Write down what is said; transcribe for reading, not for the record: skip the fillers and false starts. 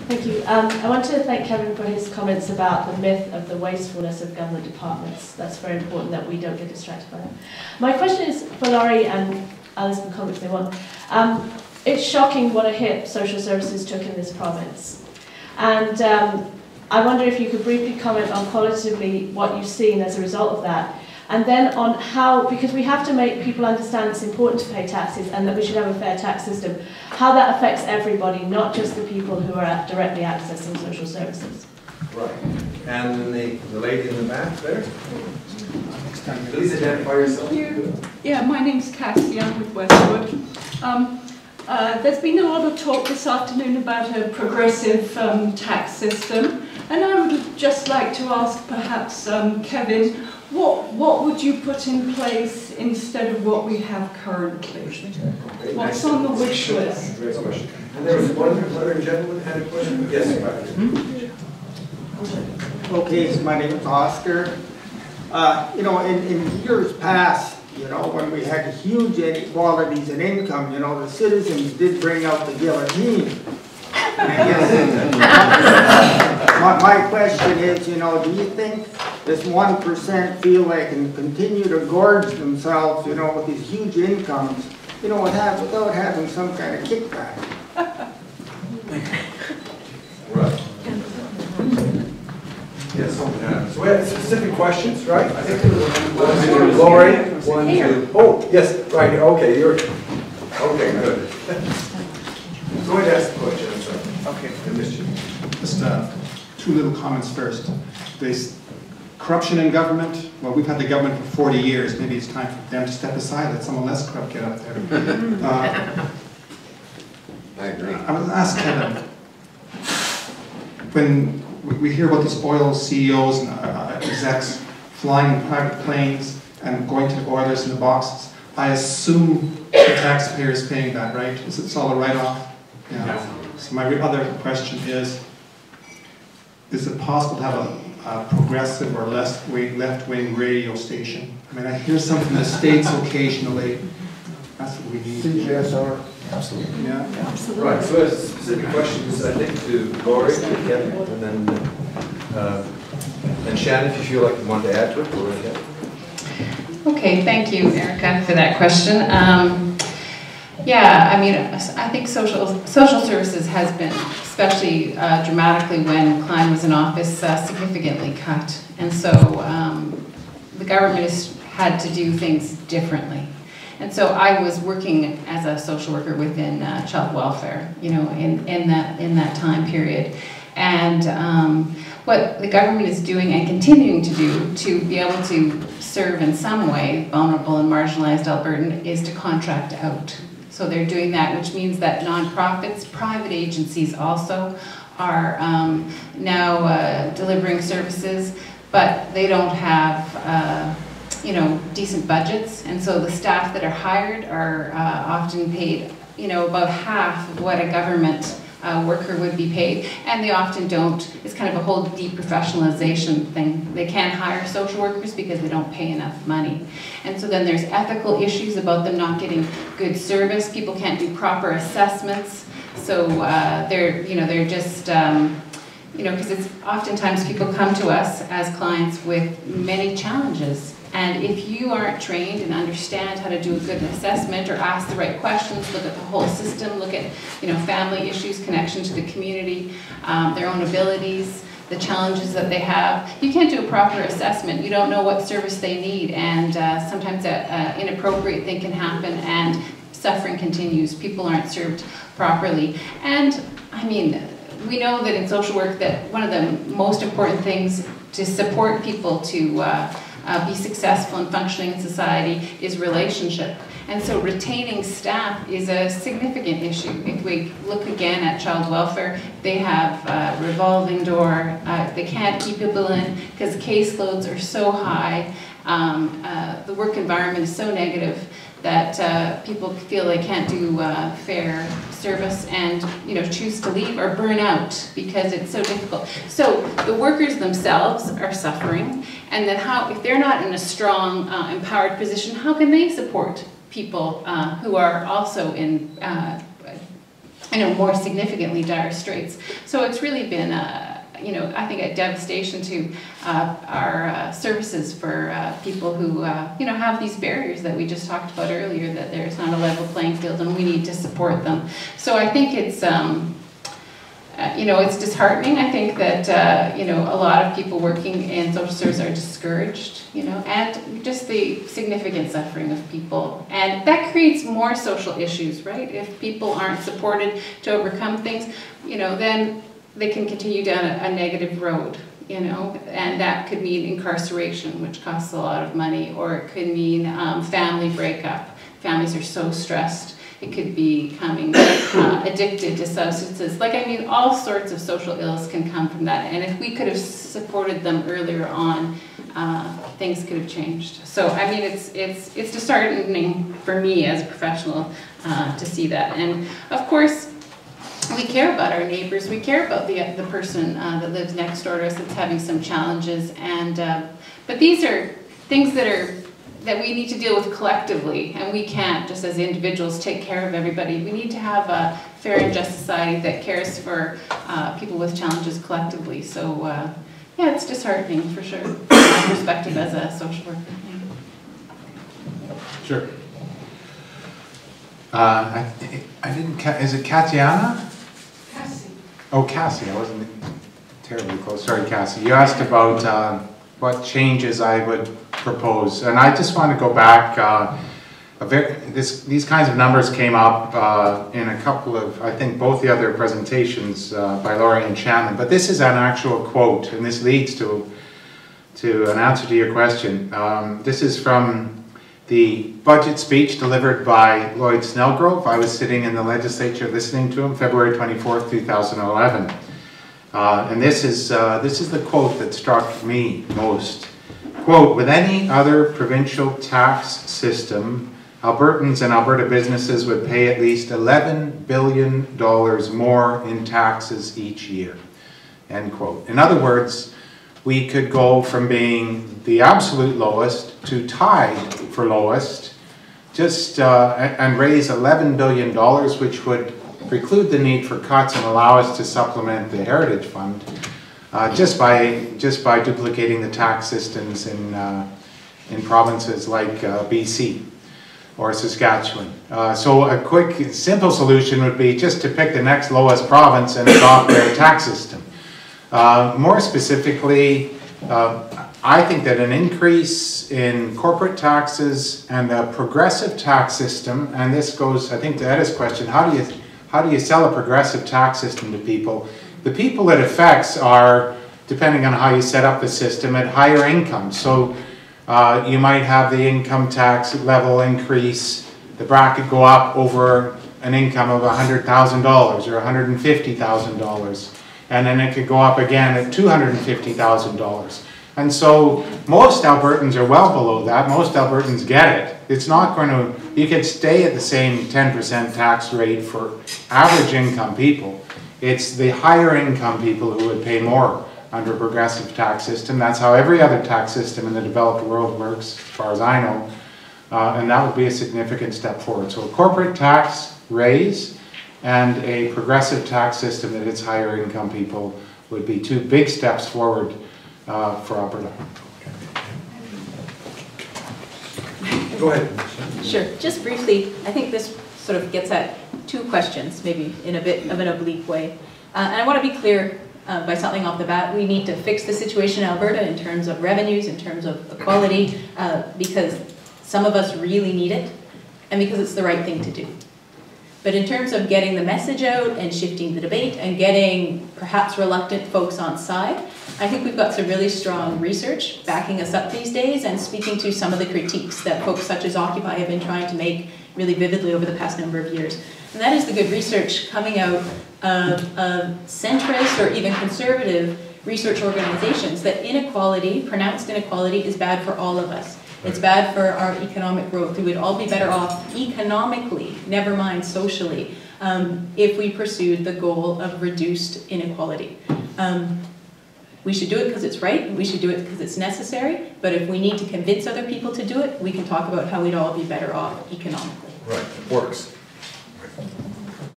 Thank you. I want to thank Kevin for his comments about the myth of the wastefulness of government departments. That's very important that we don't get distracted by that. My question is for Laurie, and Alice can comment if they want. It's shocking what a hit social services took in this province. And I wonder if you could briefly comment on qualitatively what you've seen as a result of that. And then on how, because we have to make people understand it's important to pay taxes and that we should have a fair tax system, how that affects everybody, not just the people who are directly accessing social services. Right. And then the lady in the back there. Please identify yourself. Yeah, my name's Cassie, I'm with Westwood. There's been a lot of talk this afternoon about a progressive tax system, and I would just like to ask perhaps Kevin, what would you put in place instead of what we have currently? What's on the wish list? Great question. And there was one other gentleman who had a question. Yes, Okay, so my name is Oscar. You know, in years past, you know, when we had huge inequalities in income, you know, the citizens did bring out the guillotine. My question is, you know, do you think this 1% feel they can continue to gorge themselves, you know, with these huge incomes, you know, without having some kind of kickback? right. Yes, so we have specific questions, right? I think there was Lori, one, two. Oh, yes, right here. Okay, you're. Okay, good. Go ahead and ask the question. I'm sorry. Okay. I missed you. Just two little comments first. This corruption in government. Well, we've had the government for 40 years. Maybe it's time for them to step aside, let someone less corrupt get up there. I agree. I was asked Kevin, when we hear about these oil CEOs and execs flying in private planes and going to the Oilers in the boxes, I assume the taxpayer is paying that, right? It's all a write-off? Yeah. So my other question is it possible to have a progressive or left-wing radio station? I mean, I hear some from the States occasionally. That's what we need. CJSR. Absolutely. Yeah. Absolutely. Right, so there's specific questions, I think, to Lori, to Kevin, and then Shannon, if you feel like you want to add to it, go right ahead. Okay, thank you, Erica, for that question. Yeah, I mean, I think social services has been, especially dramatically when Klein was in office, significantly cut. And so the government has had to do things differently. And so I was working as a social worker within child welfare, you know, in that time period. And what the government is doing and continuing to do to be able to serve in some way vulnerable and marginalized Albertan is to contract out. So they're doing that, which means that nonprofits, private agencies also are now delivering services, but they don't have you know, decent budgets, and so the staff that are hired are often paid, you know, about half of what a government worker would be paid, and they often don't. It's kind of a whole deprofessionalization thing. They can't hire social workers because they don't pay enough money, and so then there's ethical issues about them not getting good service. People can't do proper assessments, so they're just. You know, because it's oftentimes people come to us as clients with many challenges. And if you aren't trained and understand how to do a good assessment or ask the right questions, look at the whole system, look at, you know, family issues, connection to the community, their own abilities, the challenges that they have, you can't do a proper assessment. You don't know what service they need, and sometimes an inappropriate thing can happen and suffering continues. People aren't served properly. And I mean, we know that in social work that one of the most important things to support people to be successful and functioning in society is relationship. And so retaining staff is a significant issue. If we look again at child welfare, they have a revolving door. They can't keep people in because caseloads are so high. The work environment is so negative that people feel they can't do fair service and, you know, choose to leave or burn out because it's so difficult. So the workers themselves are suffering, and then how, if they're not in a strong, empowered position, how can they support people who are also in more significantly dire straits. So it's really been, I think a devastation to our services for people who, have these barriers that we just talked about earlier, that there's not a level playing field and we need to support them. So I think it's, it's disheartening. I think that, a lot of people working in social service are discouraged, and just the significant suffering of people. And that creates more social issues, right? If people aren't supported to overcome things, then they can continue down a negative road, and that could mean incarceration, which costs a lot of money, or it could mean family breakup. Families are so stressed. It could be becoming addicted to substances. All sorts of social ills can come from that. And if we could have supported them earlier on, things could have changed. So, it's disheartening for me as a professional to see that. And of course, we care about our neighbors. We care about the person that lives next door to us that's having some challenges. And but these are things that we need to deal with collectively, and we can't just as individuals take care of everybody. We need to have a fair and just society that cares for people with challenges collectively. So it's disheartening for sure, from my perspective as a social worker. Sure. I didn't, is it Katiana? Cassie. Oh, Cassie, I wasn't terribly close. Sorry, Cassie. You asked about what changes I would propose, and I just want to go back. These kinds of numbers came up in a couple of, I think, both the other presentations by Laurie and Shannon, but this is an actual quote, and this leads to an answer to your question. This is from the budget speech delivered by Lloyd Snellgrove. I was sitting in the legislature listening to him, February 24th, 2011. And this is the quote that struck me most. Quote, with any other provincial tax system, Albertans and Alberta businesses would pay at least $11 billion more in taxes each year. End quote. In other words, we could go from being the absolute lowest to tied for lowest, and raise $11 billion, which would preclude the need for cuts and allow us to supplement the Heritage Fund just by duplicating the tax systems in provinces like BC or Saskatchewan. So a quick, simple solution would be just to pick the next lowest province and adopt their tax system. More specifically, I think that an increase in corporate taxes and a progressive tax system, and this goes, I think, to Edda's question, how do you sell a progressive tax system to people? The people it affects are, depending on how you set up the system, at higher incomes. So you might have the income tax level increase, the bracket go up over an income of $100,000 or $150,000. And then it could go up again at $250,000. And so most Albertans are well below that. Most Albertans get it. It's not going to, you could stay at the same 10% tax rate for average income people. It's the higher income people who would pay more under a progressive tax system. That's how every other tax system in the developed world works, as far as I know. And that would be a significant step forward. So a corporate tax raise and a progressive tax system that hits higher income people would be two big steps forward for Alberta. Go ahead. Sure. Just briefly, I think this sort of gets at two questions, maybe in a bit of an oblique way. And I want to be clear by something off the bat. We need to fix the situation in Alberta in terms of revenues, in terms of equality, because some of us really need it, and because it's the right thing to do. But in terms of getting the message out and shifting the debate and getting perhaps reluctant folks on side, I think we've got some really strong research backing us up these days and speaking to some of the critiques that folks such as Occupy have been trying to make really vividly over the past number of years. And that is the good research coming out of centrist or even conservative research organizations that inequality, pronounced inequality, is bad for all of us. It's bad for our economic growth. We would all be better off economically, never mind socially, if we pursued the goal of reduced inequality. We should do it because it's right, we should do it because it's necessary, but if we need to convince other people to do it, we can talk about how we'd all be better off economically. Right, it works.